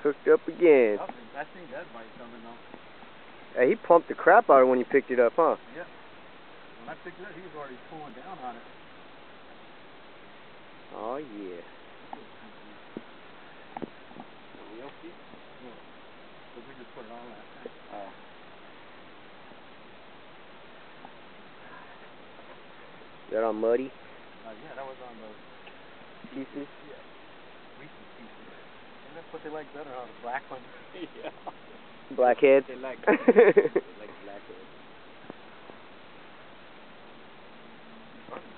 hooked up again. I seen that bite coming though. Hey, he pumped the crap out of it when you picked it up, huh? Yeah. When I picked it up, he was already pulling down on it. Oh, yeah. Real cheap? No. But we just put it on last time. Oh. Is that all muddy? Yeah, that was on those pieces? Yeah. Recent pieces. And that's what they like better on the black ones. Yeah. Blackheads? They like blackheads.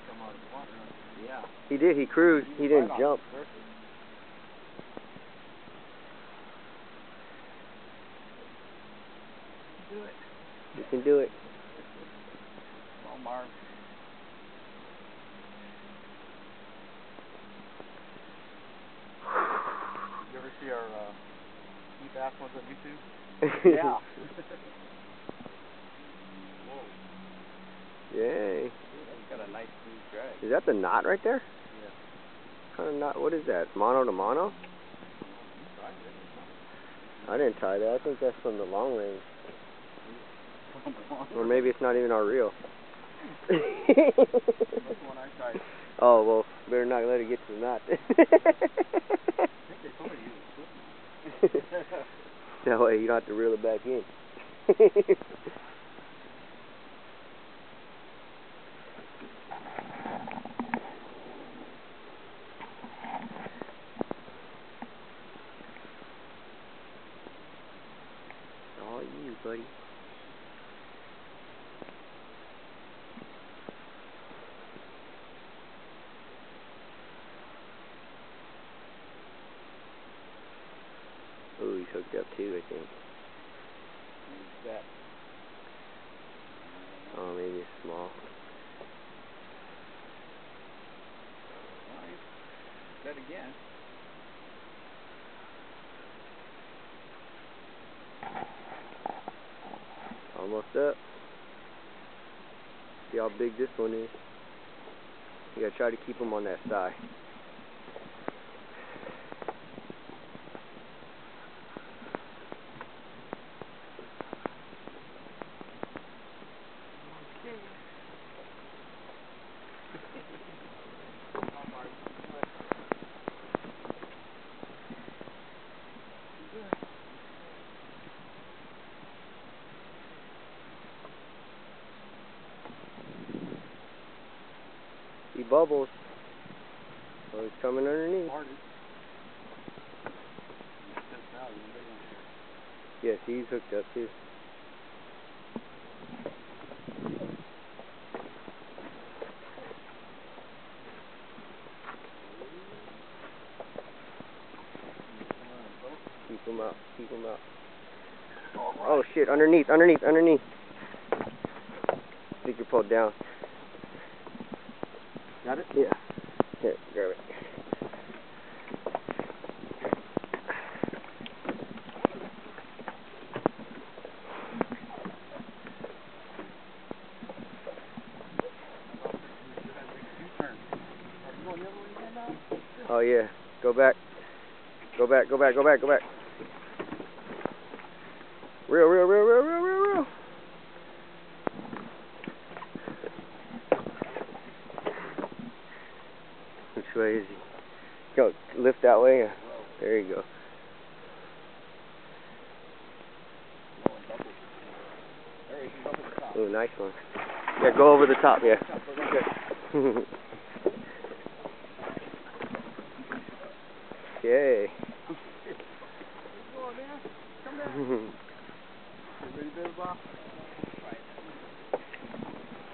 Come out of the water. Yeah. He did. He cruised. He didn't jump. Do it. You can do it. Well, Marv. Did you ever see our sea bass ones on YouTube? Yeah. Whoa. Yay. That's got a nice smooth drag. Is that the knot right there? Yeah. What kind of knot? What is that? Mono to mono? I didn't tie that. I think that's from the long range. Or maybe it's not even our reel. That's the one I tied. Oh, well, better not let it get to the knot. I think they told me to use it. That way you don't have to reel it back in. All you, buddy. Oh, he's hooked up too, I think. Who's that? Oh, maybe it's small. Nice. That again. Almost up. See how big this one is. You gotta try to keep them on that side. He bubbles. Oh, he's coming underneath. Yes, he's hooked up too. Keep him out. Keep him out. Oh shit! Underneath! Underneath! Underneath! I think you're pulled down. Got it? Yeah. Here, grab it. Oh yeah. Go back. Go back, go back, go back, go back. Reel, reel, reel, reel, reel, reel, reel. Which way is he? Go, lift that way. There you go. Oh, nice one. Yeah, go over the top, yeah. Okay.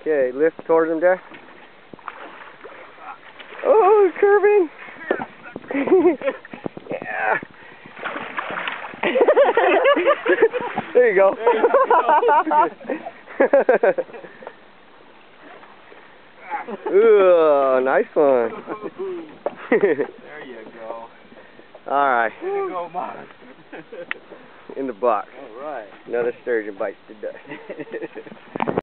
Okay, lift towards him there. Oh, curving. Yeah. There you go. Ooh, nice one. There you go. All right. There you go, Marv. In the box. All right. Another sturgeon bites the dust.